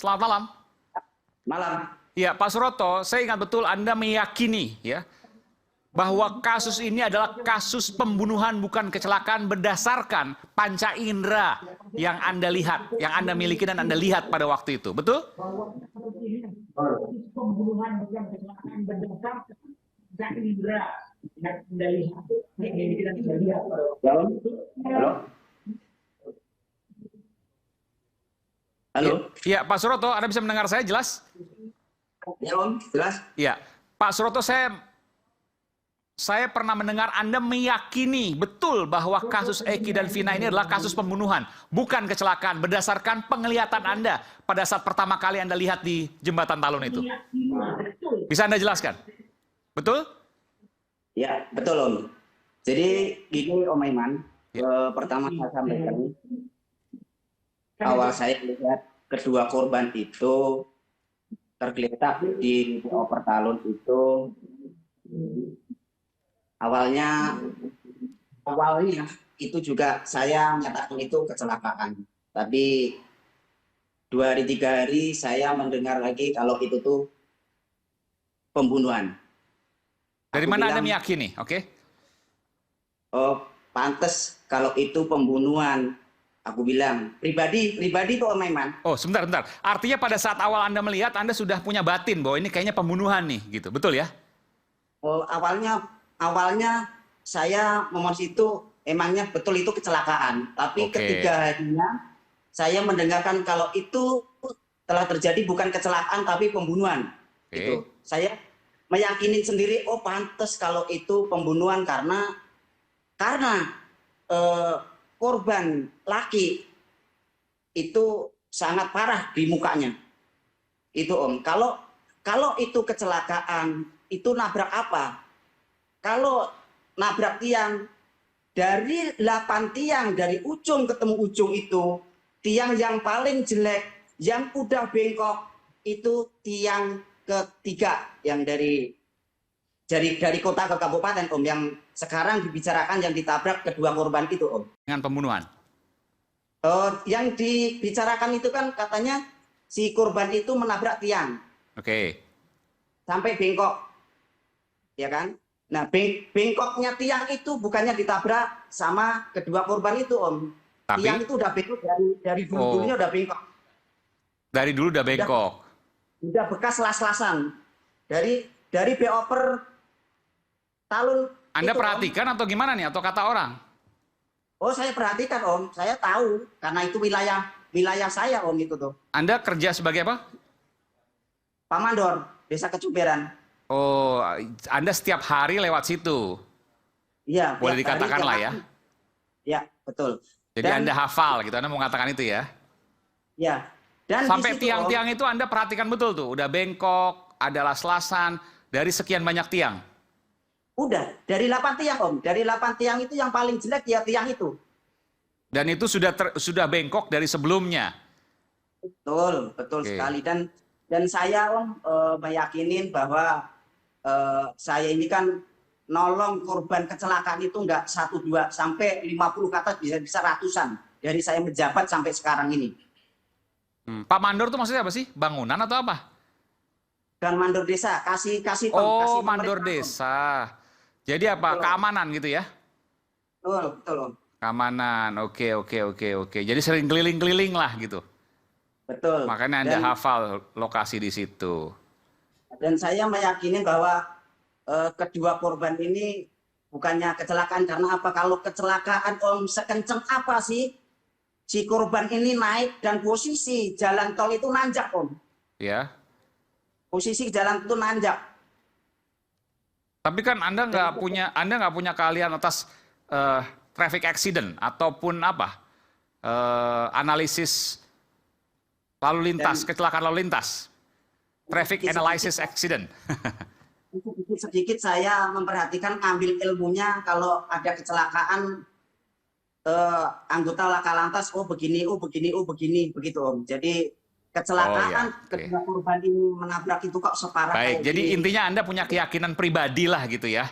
selamat malam. Malam. Ya, Pak Suroto, saya ingat betul Anda meyakini ya bahwa kasus ini adalah kasus pembunuhan bukan kecelakaan berdasarkan panca indera yang Anda lihat, yang Anda miliki dan Anda lihat pada waktu itu, betul? Pembunuhan bukan kecelakaan berdasarkan panca indera yang Anda lihat. Halo. Halo. Ya, Pak Suroto, Anda bisa mendengar saya jelas? Ya, Om, jelas. Ya, Pak Suroto, saya pernah mendengar Anda meyakini betul bahwa kasus Eki dan Vina ini adalah kasus pembunuhan, bukan kecelakaan, berdasarkan penglihatan Anda pada saat pertama kali Anda lihat di Jembatan Talun itu. Bisa Anda jelaskan? Betul? Ya, betul, Om. Jadi, gini Om Aiman, pertama saya sampaikan, awal saya lihat kedua korban itu tergeletak di oper Talun itu, awalnya itu juga saya menyatakan itu kecelakaan. Tapi 2 hari 3 hari saya mendengar lagi kalau itu tuh pembunuhan. Dari mana Anda meyakini? Oke. Oh, pantes kalau itu pembunuhan. Aku bilang pribadi tuh Om Aiman. Oh, sebentar. Artinya pada saat awal Anda melihat, Anda sudah punya batin bahwa ini kayaknya pembunuhan nih, gitu. Betul ya? Oh, awalnya saya ngomong situ emangnya betul itu kecelakaan. Tapi ketiga harinya saya mendengarkan kalau itu telah terjadi bukan kecelakaan tapi pembunuhan. Itu saya meyakini sendiri, oh pantas kalau itu pembunuhan karena korban laki itu sangat parah di mukanya. Itu Om. Kalau itu kecelakaan, itu nabrak apa? Kalau nabrak tiang, dari 8 tiang, dari ujung ketemu ujung itu, tiang yang paling jelek, yang udah bengkok, itu tiang ketiga yang dari kota ke kabupaten, Om, yang sekarang dibicarakan yang ditabrak kedua korban itu, Om. Dengan pembunuhan? Yang dibicarakan itu kan katanya si korban itu menabrak tiang. Oke. Sampai bengkok. Ya kan? Nah, bengkoknya tiang itu bukannya ditabrak sama kedua korban itu, Om. Tapi tiang itu udah bengkok dari dulu-dulunya udah bengkok. Dari dulu udah bengkok. Udah bekas las-lasan. Dari beoper Talun. Anda itu, perhatikan Om, atau gimana nih? Atau kata orang? Oh, saya perhatikan, Om. Saya tahu karena itu wilayah saya, Om, itu tuh. Anda kerja sebagai apa? Pak Mandor, Desa Kecumberan. Oh, Anda setiap hari lewat situ? Iya. Boleh dikatakan lah ya? Ya, betul. Jadi Anda hafal gitu, Anda mau mengatakan itu ya? Ya. Dan sampai tiang-tiang itu Anda perhatikan betul tuh, udah bengkok, ada las-lasan, dari sekian banyak tiang? Udah, dari 8 tiang, Om. Dari 8 tiang itu yang paling jelek ya tiang itu. Dan itu sudah bengkok dari sebelumnya? Betul sekali. Dan saya, Om, meyakinin bahwa saya ini kan nolong korban kecelakaan itu enggak 1, 2, sampai 50 ke atas, bisa ratusan. Dari saya menjabat sampai sekarang ini. Pak Mandor itu maksudnya apa sih? Bangunan atau apa? Dan mandor desa, kasih Oh, mandor desa. Jadi apa? Betul. Keamanan gitu ya? Betul, Om. Keamanan, oke. Jadi sering keliling-keliling lah gitu. Betul. Makanya Anda hafal lokasi di situ. Dan saya meyakini bahwa kedua korban ini bukannya kecelakaan karena apa? Kalau kecelakaan, Om, sekenceng apa sih si korban ini naik dan posisi jalan tol itu nanjak, Om. Ya. Posisi jalan itu nanjak. Tapi kan Anda nggak punya keahlian atas traffic accident ataupun apa? Analisis lalu lintas, kecelakaan lalu lintas. Traffic analysis accident. Sedikit saya memperhatikan, ambil ilmunya kalau ada kecelakaan anggota laka lantas, oh begini, begitu, Om. Jadi kecelakaan kedua korban ini menabrak itu kok separah. Baik, jadi gini. Intinya Anda punya keyakinan pribadi lah gitu ya.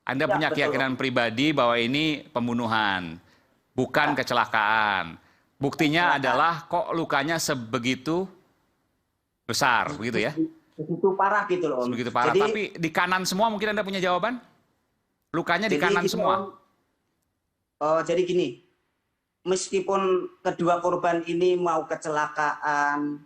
Anda punya keyakinan pribadi bahwa ini pembunuhan, bukan kecelakaan. Buktinya adalah kok lukanya sebegitu Besar, begitu ya? Begitu parah gitu loh, Om. Begitu parah. Jadi, Tapi di kanan semua mungkin Anda punya jawaban? Lukanya di jadi kanan gitu, semua. Om. Jadi gini, meskipun kedua korban ini mau kecelakaan,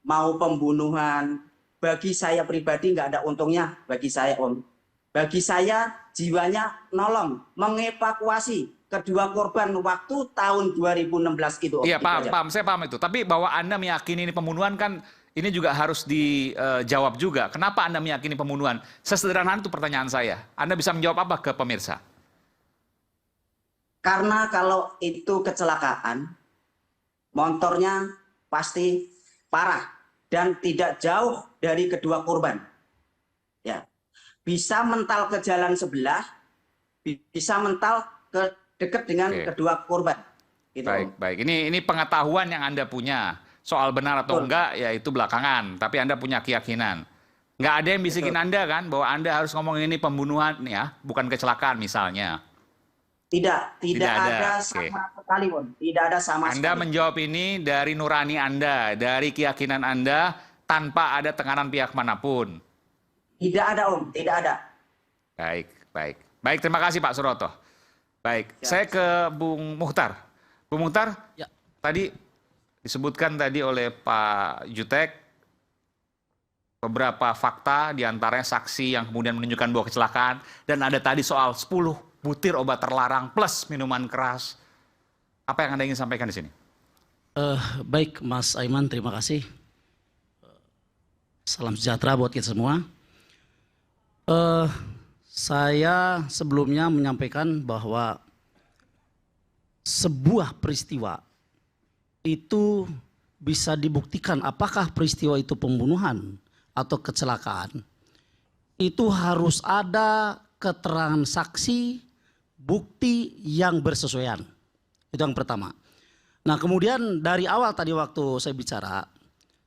mau pembunuhan, bagi saya pribadi nggak ada untungnya bagi saya, Om. Bagi saya jiwanya nolong, mengevakuasi kedua korban waktu tahun 2016 itu, Om. Iya, Itu paham, aja. paham. Saya paham itu. Tapi bahwa Anda meyakini ini pembunuhan kan ini juga harus dijawab juga. Kenapa Anda meyakini pembunuhan? Sesederhana itu pertanyaan saya. Anda bisa menjawab apa ke pemirsa? Karena kalau itu kecelakaan, motornya pasti parah dan tidak jauh dari kedua korban. Ya, bisa mental ke jalan sebelah, bisa mental ke dekat dengan Oke. kedua korban. Gitu, Baik, Om. baik. Ini pengetahuan yang Anda punya. Soal benar atau Betul. enggak, ya itu belakangan. Tapi Anda punya keyakinan. Nggak ada yang bisikin Betul. Anda kan, bahwa Anda harus ngomong ini pembunuhan ya, bukan kecelakaan misalnya. Tidak ada. ada Oke. sama sekali, Om. Tidak ada sama Anda sekali. menjawab ini dari nurani Anda, dari keyakinan Anda, tanpa ada tekanan pihak manapun. Tidak ada, Om. Tidak ada. Baik, baik. Baik, terima kasih Pak Suroto. Baik, Siap. saya ke Bung Muhtar. Bung Muhtar, Ya. tadi disebutkan tadi oleh Pak Jutek beberapa fakta, diantaranya saksi yang kemudian menunjukkan bahwa kecelakaan, dan ada tadi soal 10 butir obat terlarang plus minuman keras. Apa yang Anda ingin sampaikan di sini? Baik Mas Aiman, terima kasih. Salam sejahtera buat kita semua. Saya sebelumnya menyampaikan bahwa sebuah peristiwa itu bisa dibuktikan apakah peristiwa itu pembunuhan atau kecelakaan. Itu harus ada keterangan saksi, bukti yang bersesuaian. Itu yang pertama. Nah kemudian dari awal tadi waktu saya bicara,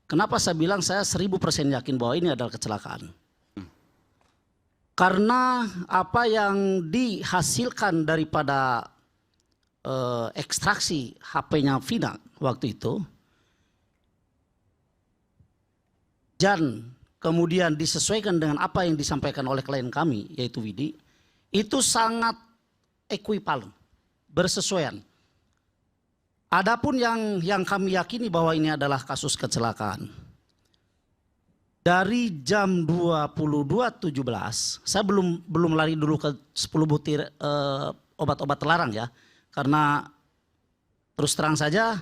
kenapa saya bilang saya 1000% yakin bahwa ini adalah kecelakaan. Karena apa yang dihasilkan daripada ekstraksi HP-nya Vina waktu itu, dan kemudian disesuaikan dengan apa yang disampaikan oleh klien kami, yaitu Widi, itu sangat ekuivalen, bersesuaian. Adapun yang kami yakini bahwa ini adalah kasus kecelakaan. Dari jam 22.17, saya belum lari dulu ke 10 butir obat-obat terlarang ya. Karena terus terang saja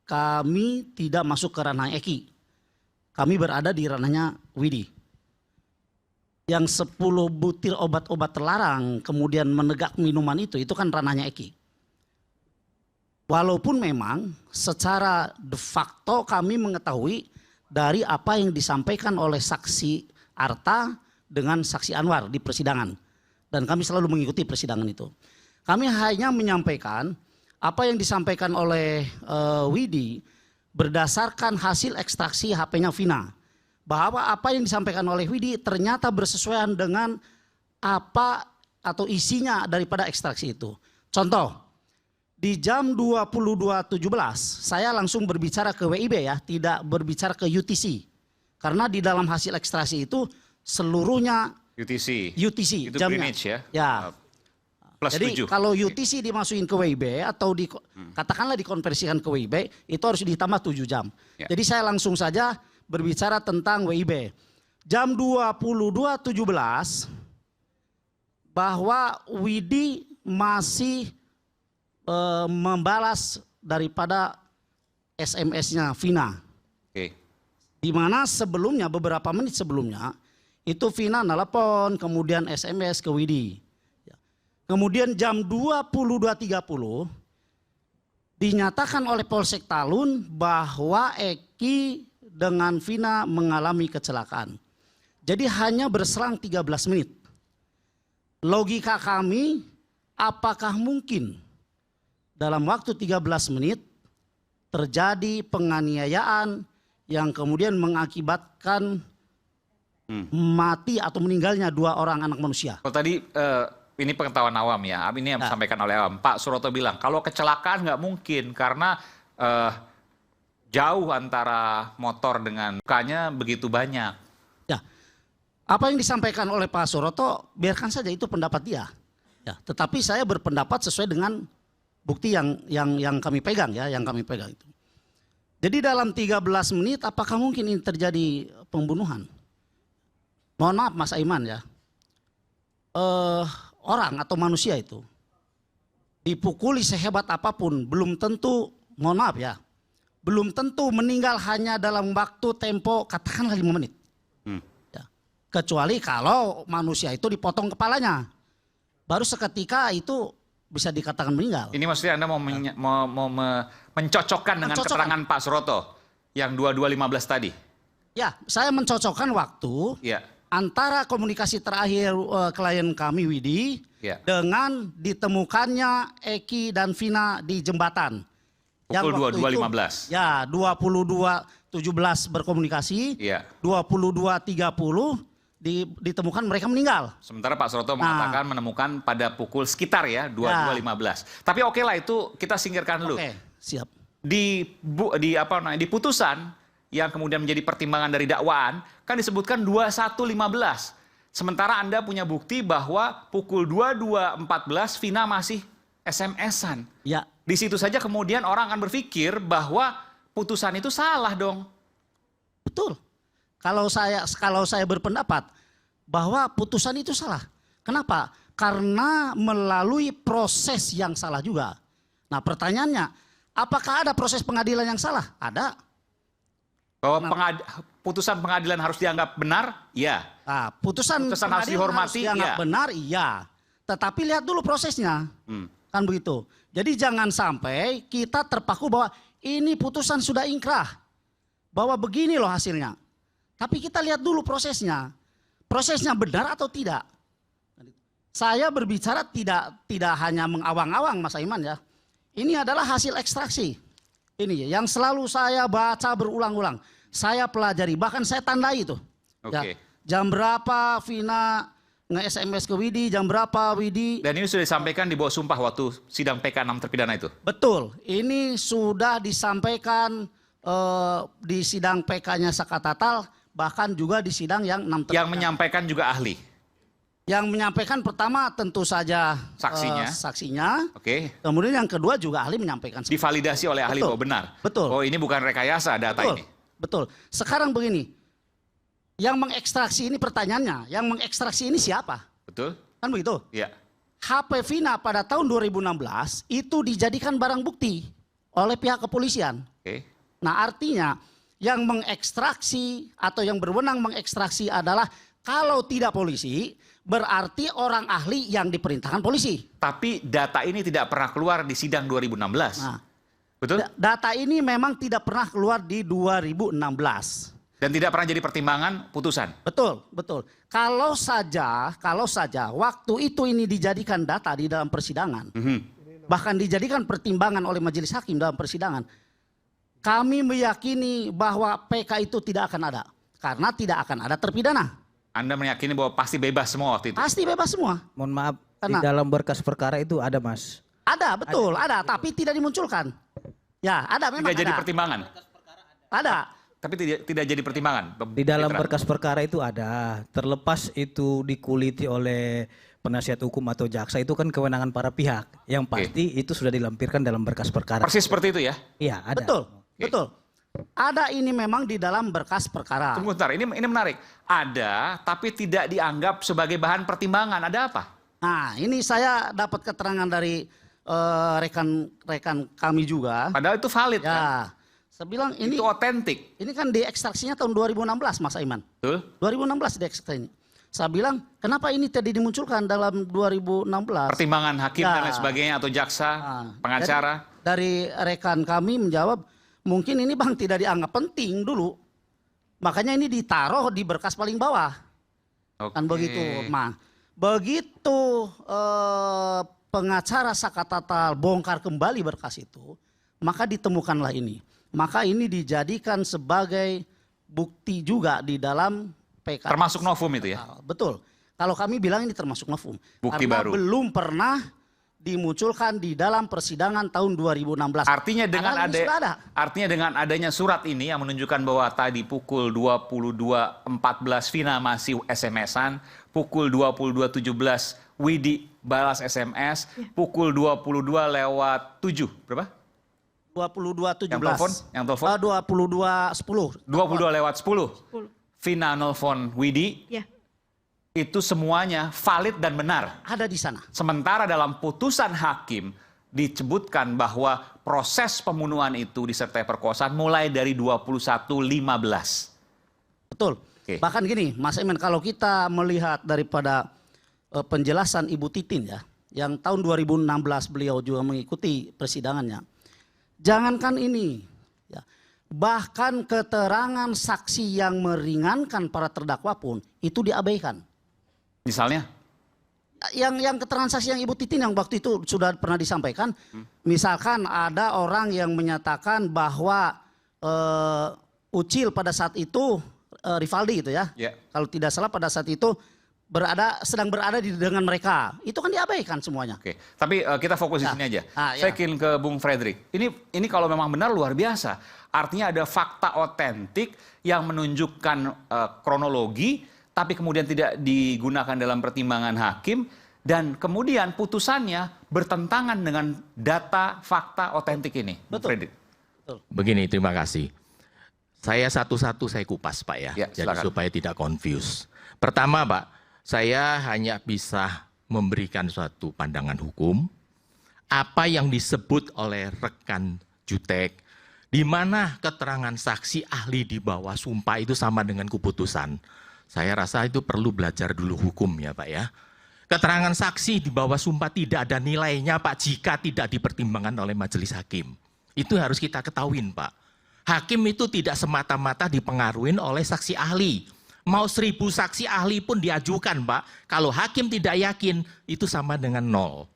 kami tidak masuk ke ranah Eki. Kami berada di ranahnya Widi. Yang 10 butir obat-obat terlarang kemudian menegak minuman itu kan ranahnya Eki. Walaupun memang secara de facto kami mengetahui dari apa yang disampaikan oleh saksi Arta dengan saksi Anwar di persidangan. Dan kami selalu mengikuti persidangan itu. Kami hanya menyampaikan apa yang disampaikan oleh Widi berdasarkan hasil ekstraksi HP-nya Vina. Bahwa apa yang disampaikan oleh Widi ternyata bersesuaian dengan apa atau isinya daripada ekstraksi itu. Contoh, di jam 22.17 saya langsung berbicara ke WIB ya, tidak berbicara ke UTC. Karena di dalam hasil ekstraksi itu seluruhnya UTC. UTC Itu jamnya. Greenwich ya? Ya. Plus Jadi 7. kalau UTC dimasukin ke WIB atau katakanlah dikonversikan ke WIB, itu harus ditambah 7 jam. Ya. Jadi saya langsung saja berbicara tentang WIB. Jam 22.17 bahwa Widi masih membalas daripada SMS-nya Vina. Oke. Di mana sebelumnya, beberapa menit sebelumnya, itu Vina nelpon, kemudian SMS ke Widi. Kemudian jam 22.30 dinyatakan oleh Polsek Talun bahwa Eki dengan Vina mengalami kecelakaan. Jadi hanya berselang 13 menit. Logika kami, apakah mungkin dalam waktu 13 menit terjadi penganiayaan yang kemudian mengakibatkan mati atau meninggalnya 2 orang anak manusia. Kalau tadi ini pengetahuan awam ya, ini yang disampaikan oleh awam. Pak Suroto bilang kalau kecelakaan nggak mungkin karena jauh antara motor dengan mukanya begitu banyak. Ya, apa yang disampaikan oleh Pak Suroto biarkan saja itu pendapat dia. Ya, tetapi saya berpendapat sesuai dengan bukti yang kami pegang ya, yang kami pegang itu. Jadi dalam 13 menit apakah mungkin ini terjadi pembunuhan? Mohon maaf Mas Aiman ya. Orang atau manusia itu dipukuli sehebat apapun belum tentu, mohon maaf ya, belum tentu meninggal hanya dalam waktu tempo katakanlah 5 menit. Ya. Kecuali kalau manusia itu dipotong kepalanya. Baru seketika itu bisa dikatakan meninggal. Ini maksudnya Anda mau mencocokkan dengan keterangan Pak Suroto yang 22.15 tadi? Ya, saya mencocokkan waktu Ya. antara komunikasi terakhir klien kami Widi Ya. dengan ditemukannya Eki dan Vina di jembatan. Pukul waktu 22.15. Ya, 22.17 berkomunikasi, Iya. 22.30 ditemukan mereka meninggal. Sementara Pak Suroto mengatakan menemukan pada pukul sekitar ya 22.15. Tapi oke lah itu kita singkirkan dulu. Oke, siap. Di putusan yang kemudian menjadi pertimbangan dari dakwaan kan disebutkan 21.15. Sementara Anda punya bukti bahwa pukul 22.14 Vina masih SMS-an. Ya, Di situ saja kemudian orang akan berpikir bahwa putusan itu salah dong. betul. Kalau saya berpendapat bahwa putusan itu salah. Kenapa? Karena melalui proses yang salah juga. Nah, pertanyaannya, apakah ada proses pengadilan yang salah? Ada. Bahwa putusan pengadilan harus dianggap benar? Ya. Nah, putusan Harus pengadilan dihormati? dianggap Iya. benar? Iya. Tetapi lihat dulu prosesnya. Kan begitu. Jadi jangan sampai kita terpaku bahwa ini putusan sudah ingkrah. Bahwa begini loh hasilnya. Tapi kita lihat dulu prosesnya. Prosesnya benar atau tidak. Saya berbicara tidak hanya mengawang-awang Mas Aiman ya. Ini adalah hasil ekstraksi. Ini yang selalu saya baca berulang-ulang. Saya pelajari, bahkan saya tandai itu. Oke. Ya, jam berapa Vina nge-SMS ke Widi, jam berapa Widi. Dan ini sudah disampaikan di bawah sumpah waktu sidang PK 6 terpidana itu? Betul, ini sudah disampaikan di sidang PK-nya Sakatatal, bahkan juga di sidang yang 6 terpidana. Yang menyampaikan juga ahli? Yang menyampaikan pertama tentu saja saksinya. Oke. Kemudian yang kedua juga ahli menyampaikan. Divalidasi oleh ahli Betul. bahwa benar? Betul. Oh ini bukan rekayasa data Betul. ini? Betul. Sekarang begini, yang mengekstraksi ini pertanyaannya, yang mengekstraksi ini siapa? Betul? Kan begitu? Iya. HP Vina pada tahun 2016 itu dijadikan barang bukti oleh pihak kepolisian. Oke. Nah artinya yang mengekstraksi atau yang berwenang mengekstraksi adalah kalau tidak polisi berarti orang ahli yang diperintahkan polisi. Tapi data ini tidak pernah keluar di sidang 2016. Nah, Betul? data ini memang tidak pernah keluar di 2016. Dan tidak pernah jadi pertimbangan putusan? Betul, betul. Kalau saja waktu itu ini dijadikan data di dalam persidangan, bahkan dijadikan pertimbangan oleh majelis hakim dalam persidangan, kami meyakini bahwa PK itu tidak akan ada. Karena tidak akan ada terpidana. Anda meyakini bahwa pasti bebas semua waktu itu? Pasti bebas semua. Mohon maaf, Karena- di dalam berkas perkara itu ada Mas. Ada, betul, ada. Tapi tidak dimunculkan. Ya, ada memang Tidak jadi ada. pertimbangan? Ada. Tapi tidak jadi pertimbangan? Di dalam Fitra? berkas perkara itu ada. Terlepas itu dikuliti oleh penasihat hukum atau jaksa itu kan kewenangan para pihak. Yang pasti itu sudah dilampirkan dalam berkas perkara. Persis seperti itu ya? Iya, ada. Betul, betul. Ada ini memang di dalam berkas perkara. Tunggu bentar, ini menarik. Ada, tapi tidak dianggap sebagai bahan pertimbangan. Ada apa? Nah, ini saya dapat keterangan dari rekan-rekan kami juga. Padahal itu valid kan? Ya, saya bilang ini Itu otentik. ini kan diekstraksinya tahun 2016 Mas Aiman. Betul? 2016 diekstraksinya. Saya bilang, kenapa ini tidak dimunculkan dalam 2016? Pertimbangan hakim Ya. dan lain sebagainya atau jaksa, Nah, pengacara. Dari rekan kami menjawab, mungkin ini Bang tidak dianggap penting dulu. Makanya ini ditaruh di berkas paling bawah. Kan Oke. begitu. Nah, begitu pengacara Sakatatal bongkar kembali berkas itu, maka ditemukanlah ini. Maka ini dijadikan sebagai bukti juga di dalam PK. Termasuk novum itu ya? Betul. Kalau kami bilang ini termasuk novum. Bukti Karena baru. belum pernah dimunculkan di dalam persidangan tahun 2016. Artinya dengan Padahal ini sudah ada. artinya dengan adanya surat ini yang menunjukkan bahwa tadi pukul 22.14 Vina masih SMS-an, pukul 22.17 Widi balas SMS, pukul 22:07 berapa? 22.17. Yang telepon? 22.10. 22:10. Vina nelfon Widi. Ya. Itu semuanya valid dan benar. Ada di sana. Sementara dalam putusan hakim disebutkan bahwa proses pembunuhan itu disertai perkosaan mulai dari 21.15. Betul. Oke. Bahkan gini, Mas Emen, kalau kita melihat daripada penjelasan Ibu Titin ya, yang tahun 2016 beliau juga mengikuti persidangannya. Jangankan ini, ya, bahkan keterangan saksi yang meringankan para terdakwa pun itu diabaikan. Misalnya? Yang keterangan saksi yang Ibu Titin yang waktu itu sudah pernah disampaikan, misalkan ada orang yang menyatakan bahwa Ucil pada saat itu Rivaldi gitu ya, Ya. kalau tidak salah pada saat itu sedang berada dengan mereka, itu kan diabaikan semuanya. Oke, tapi kita fokus di Ya. sini aja. Ah, ya. Saya ingin ke Bung Fredrik. Ini kalau memang benar luar biasa. Artinya ada fakta otentik yang menunjukkan kronologi, tapi kemudian tidak digunakan dalam pertimbangan hakim, dan kemudian putusannya bertentangan dengan data fakta otentik ini. Bung Betul. Fredrik. Begini, terima kasih. Saya satu-satu saya kupas Pak ya, Ya, jadi silakan. supaya tidak confuse. Pertama Pak, saya hanya bisa memberikan suatu pandangan hukum, apa yang disebut oleh rekan Jutek, di mana keterangan saksi ahli di bawah sumpah itu sama dengan keputusan. Saya rasa itu perlu belajar dulu hukum ya Pak ya. Keterangan saksi di bawah sumpah tidak ada nilainya Pak jika tidak dipertimbangkan oleh majelis hakim. Itu harus kita ketahuin Pak. Hakim itu tidak semata-mata dipengaruhi oleh saksi ahli. Mau 1000 saksi ahli pun diajukan Pak. Kalau hakim tidak yakin itu sama dengan 0.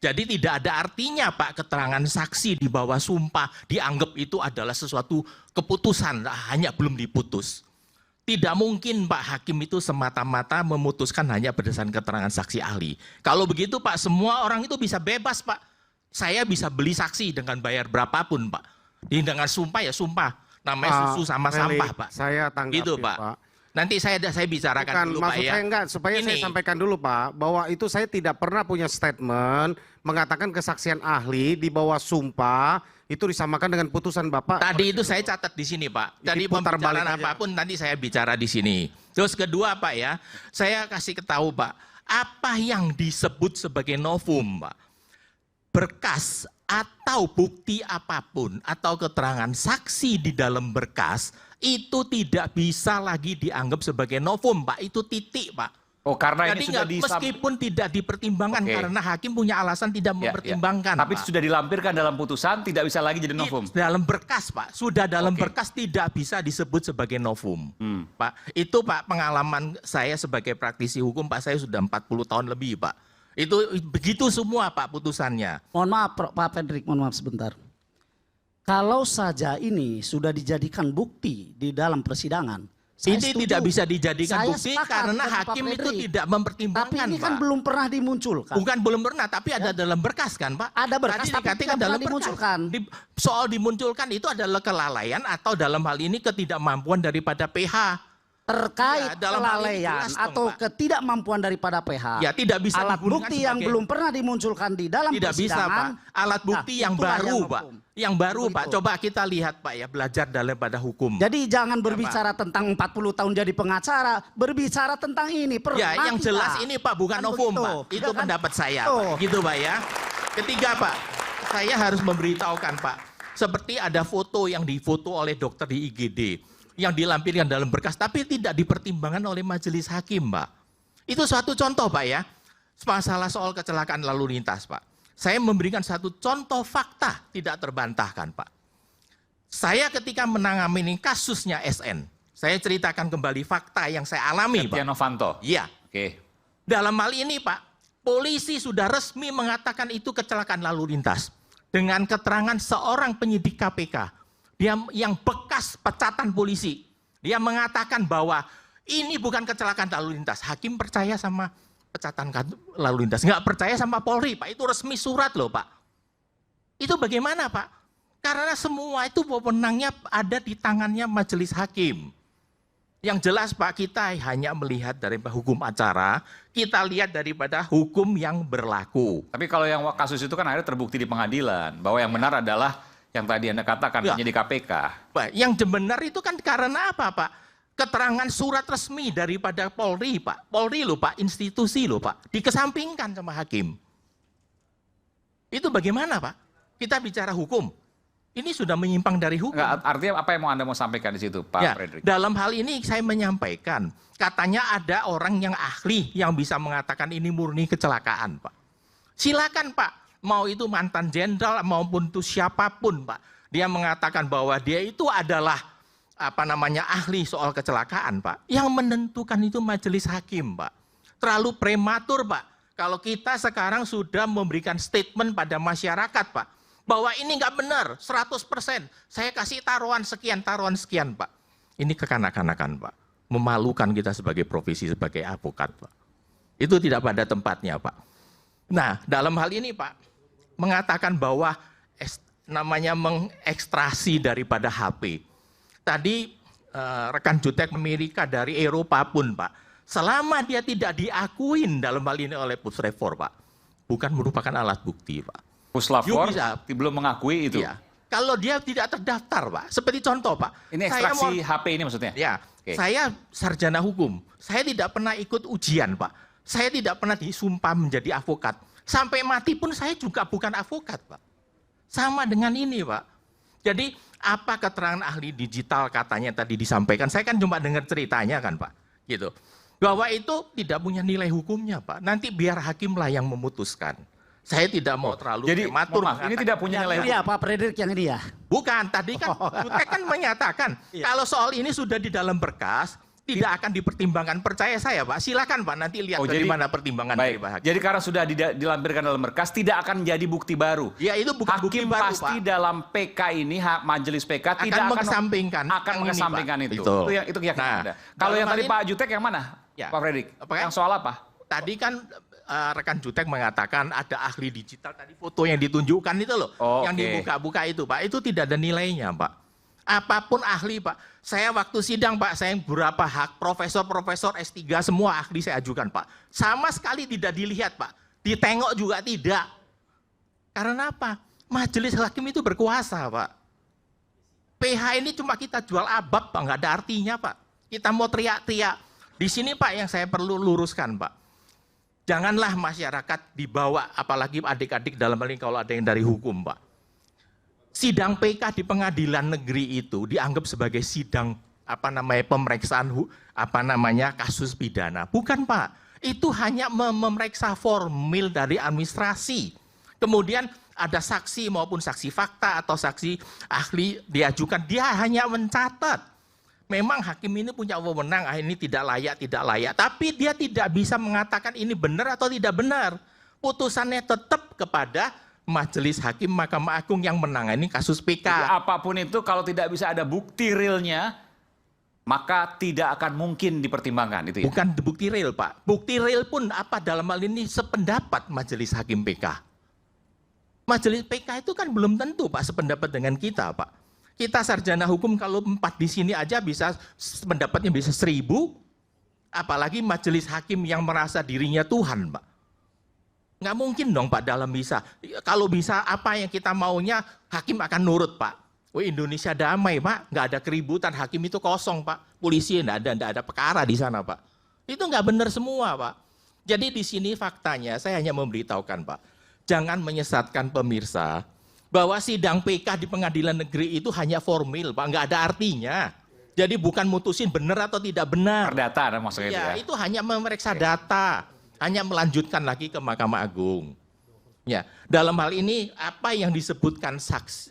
Jadi tidak ada artinya Pak keterangan saksi di bawah sumpah dianggap itu adalah sesuatu keputusan, hanya belum diputus. Tidak mungkin Pak hakim itu semata-mata memutuskan hanya berdasarkan keterangan saksi ahli. Kalau begitu Pak semua orang itu bisa bebas Pak. Saya bisa beli saksi dengan bayar berapapun Pak. Dengan sumpah ya sumpah. Namanya susu sama Meli, sampah Pak. Saya tanggapi Gitu Pak. Nanti saya bicarakan Bukan, dulu Pak maksud ya. saya enggak, supaya saya Ini. sampaikan dulu Pak, bahwa itu saya tidak pernah punya statement mengatakan kesaksian ahli di bawah sumpah itu disamakan dengan putusan Bapak. Tadi itu saya catat di sini Pak. Tadi putar balik pembicaraan aja. apapun nanti saya bicara di sini. Terus kedua Pak ya, saya kasih ketahu Pak, apa yang disebut sebagai novum Pak? Berkas atau bukti apapun atau keterangan saksi di dalam berkas itu tidak bisa lagi dianggap sebagai novum Pak. Itu titik Pak. Oh, karena Jadi ini sudah meskipun tidak dipertimbangkan Oke. karena hakim punya alasan tidak Ya, ya. mempertimbangkan. Tapi Pak. sudah dilampirkan dalam putusan, tidak bisa lagi jadi novum. Dalam berkas Pak, sudah dalam Oke. berkas tidak bisa disebut sebagai novum. Pak, itu Pak pengalaman saya sebagai praktisi hukum Pak, saya sudah 40 tahun lebih Pak. Itu begitu semua Pak putusannya. Mohon maaf Pak Fredrik, mohon maaf sebentar. Kalau saja ini sudah dijadikan bukti di dalam persidangan, saya Ini setuju. tidak bisa dijadikan Saya bukti sepakat karena dengan Pak hakim itu Fredrik. tidak Tapi mempertimbangkan ini kan Pak. belum pernah dimunculkan. Bukan belum pernah, tapi ada dalam berkas kan Pak? Ada berkas, Tadi tapi dikatakan tidak dalam pernah berkas. dimunculkan. Soal dimunculkan itu adalah kelalaian atau dalam hal ini ketidakmampuan daripada PH. Terkait Ya, dalam hal ini kelalaian jelas dong, atau Pak. ketidakmampuan daripada PH. Ya, tidak bisa alat digunakan bukti yang sebagai- belum pernah dimunculkan di dalam Tidak bisa persidangan. Pak. Alat bukti Nah, yang itulah baru yang Pak. hukum. Yang baru Pak. Begitu. Coba kita lihat Pak ya, belajar daripada hukum. Jadi jangan berbicara tentang 40 tahun jadi pengacara, berbicara tentang ini. Ya, yang kita. jelas ini Pak bukan Kan novum begitu. Pak. Itu Ya kan? pendapat saya Tuh. Pak. Gitu Pak ya. Ketiga Pak, saya harus memberitahukan Pak. Seperti ada foto yang difoto oleh dokter di IGD. Yang dilampirkan dalam berkas, tapi tidak dipertimbangkan oleh majelis hakim Pak. Itu suatu contoh Pak ya. Masalah soal kecelakaan lalu lintas Pak. Saya memberikan satu contoh fakta tidak terbantahkan Pak. Saya ketika menangani kasusnya SN, saya ceritakan kembali fakta yang saya alami Pak. Setia Novanto. Iya. Oke. Dalam hal ini Pak, polisi sudah resmi mengatakan itu kecelakaan lalu lintas. Dengan keterangan seorang penyidik KPK. Dia yang bekas pecatan polisi. Dia mengatakan bahwa ini bukan kecelakaan lalu lintas. Hakim percaya sama pecatan lalu lintas. Nggak percaya sama Polri, Pak. Itu resmi surat loh, Pak. Itu bagaimana, Pak? Karena semua itu wewenangnya ada di tangannya majelis hakim. Yang jelas, Pak, kita hanya melihat dari hukum acara, kita lihat daripada hukum yang berlaku. Tapi kalau yang kasus itu kan akhirnya terbukti di pengadilan bahwa yang benar adalah yang tadi Anda katakan Ya. penyidik KPK. Pak, yang benar itu kan karena apa, Pak? Keterangan surat resmi daripada Polri, Pak. Polri loh, Pak, institusi loh, Pak. Dikesampingkan sama hakim. Itu bagaimana, Pak? Kita bicara hukum. Ini sudah menyimpang dari hukum. Enggak, artinya apa yang Anda mau sampaikan di situ, Pak Ya, Frederick? dalam hal ini saya menyampaikan, katanya ada orang yang ahli yang bisa mengatakan ini murni kecelakaan, Pak. Silakan, Pak. Mau itu mantan jenderal maupun itu siapapun, Pak. Dia mengatakan bahwa dia itu adalah ahli soal kecelakaan, Pak. Yang menentukan itu majelis hakim, Pak. Terlalu prematur, Pak. Kalau kita sekarang sudah memberikan statement pada masyarakat, Pak, bahwa ini nggak benar, 100%. Saya kasih taruhan sekian, Pak. Ini kekanak-kanakan, Pak. Memalukan kita sebagai profesi, sebagai advokat, Pak. Itu tidak pada tempatnya, Pak. Nah, dalam hal ini, Pak, mengatakan bahwa namanya mengekstrasi daripada HP. Tadi rekan Jutek Amerika dari Eropa pun, Pak. Selama dia tidak diakuin dalam hal ini oleh Pusrefor, Pak. Bukan merupakan alat bukti, Pak. Puslapor bisa. belum mengakui itu. Iya. Kalau dia tidak terdaftar, Pak. Seperti contoh, Pak. Ini ekstraksi HP ini maksudnya? Ya, Oke. saya sarjana hukum. Saya tidak pernah ikut ujian, Pak. Saya tidak pernah disumpah menjadi advokat. Sampai mati pun saya juga bukan advokat, Pak. Sama dengan ini, Pak. Jadi, apa keterangan ahli digital katanya tadi disampaikan? Saya kan cuma dengar ceritanya kan, Pak. Gitu. Bahwa itu tidak punya nilai hukumnya, Pak. Nanti biar hakimlah yang memutuskan. Saya tidak mau terlalu Jadi, prematur. mohon maaf, ini tidak punya nilai Ini ya Pak Frederick yang ini ya. Bukan, tadi kan Jutek kan menyatakan kalau soal ini sudah di dalam berkas tidak akan dipertimbangkan. Percaya saya, Pak. Silakan, Pak, nanti lihat dari mana pertimbangan dari Pak Hakim. Jadi karena sudah dilampirkan dalam berkas tidak akan menjadi bukti baru. Ya, itu bukan bukti Hakim baru, pasti Pak. dalam PK ini majelis PK Akan tidak mengesampingkan akan yang ini, mengesampingkan Pak. itu. Betul. Itu keyakinan Nah, Anda. Kalau yang dalam tadi hal Pak Jutek yang mana? Ya. Pak Frederick. Apa ya? Yang soal apa? Tadi kan rekan Jutek mengatakan ada ahli digital tadi foto yang ditunjukkan itu loh, Oh, yang oke. dibuka-buka itu, Pak. Itu tidak ada nilainya, Pak. Apapun ahli, Pak. Saya waktu sidang, Pak, saya berapa hak profesor S3 semua ahli saya ajukan, Pak. Sama sekali tidak dilihat, Pak. Ditengok juga tidak. Karena apa? Majelis hakim itu berkuasa, Pak. PH ini cuma kita jual abab, Pak, nggak ada artinya, Pak. Kita mau teriak-teriak. Di sini, Pak, yang saya perlu luruskan, Pak. Janganlah masyarakat dibawa, apalagi adik-adik dalam hal ini kalau ada yang dari hukum, Pak. Sidang PK di pengadilan negeri itu dianggap sebagai sidang pemeriksaan kasus pidana. Bukan, Pak. Itu hanya memeriksa formil dari administrasi. Kemudian ada saksi maupun saksi fakta atau saksi ahli diajukan, dia hanya mencatat. Memang hakim ini punya wewenang, ini tidak layak, tapi dia tidak bisa mengatakan ini benar atau tidak benar. Putusannya tetap kepada Majelis Hakim Mahkamah Agung yang menangani kasus PK. Jadi apapun itu kalau tidak bisa ada bukti realnya, maka tidak akan mungkin dipertimbangkan itu ya. Bukan bukti real, Pak. Bukti real pun apa dalam hal ini sependapat Majelis Hakim PK. Majelis PK itu kan belum tentu, Pak, sependapat dengan kita, Pak. Kita sarjana hukum kalau 4 di sini aja bisa pendapatnya bisa 1000, apalagi majelis hakim yang merasa dirinya Tuhan, Pak. Nggak mungkin dong, Pak, dalam bisa. Kalau bisa apa yang kita maunya, hakim akan nurut, Pak. Indonesia damai, Pak. Nggak ada keributan, hakim itu kosong, Pak. Polisi nggak ada perkara di sana, Pak. Itu nggak benar semua, Pak. Jadi di sini faktanya, saya hanya memberitahukan, Pak. Jangan menyesatkan pemirsa, bahwa sidang PK di pengadilan negeri itu hanya formil, Pak, nggak ada artinya. Jadi bukan mutusin benar atau tidak benar. Perdata maksudnya itu Ya, ya. itu hanya memeriksa data, hanya melanjutkan lagi ke Mahkamah Agung. Ya, dalam hal ini apa yang disebutkan saksi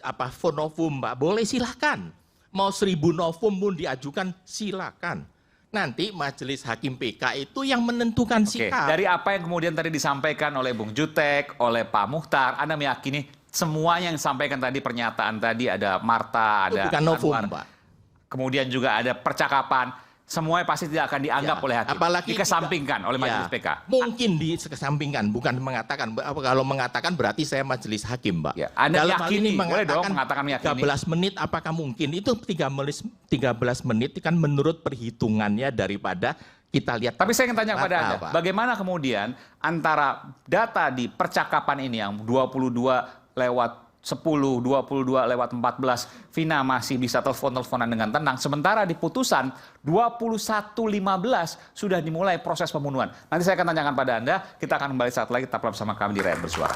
novum, Pak, boleh silakan. Mau 1000 novum pun diajukan silakan. Nanti Majelis Hakim PK itu yang menentukan Oke, sikap. dari apa yang kemudian tadi disampaikan oleh Bung Jutek, oleh Pak Muhtar, Anda meyakini semua yang disampaikan tadi, pernyataan tadi, ada Marta, Itu ada bukan novum, Anwar, Pak. kemudian juga ada percakapan, semuanya pasti tidak akan dianggap Ya, oleh hakim. apalagi dikesampingkan oleh majelis Ya, PK. Mungkin dikesampingkan, bukan mengatakan. Kalau mengatakan berarti saya majelis hakim, Mbak. Ya, Anda Dalam hal yakini, ini boleh dong mengatakan meyakini. 13 menit apakah mungkin? Itu 13 menit kan menurut perhitungannya daripada kita lihat. Tapi saya ingin tanya kepada fakta, Anda, Pak. bagaimana kemudian antara data di percakapan ini yang 22/10, 22/14, Vina masih bisa telepon-teleponan dengan tenang, sementara di putusan 21/15 sudah dimulai proses pembunuhan. Nanti saya akan tanyakan pada Anda, kita akan kembali saat lagi, tetaplah bersama kami di Rakyat Bersuara.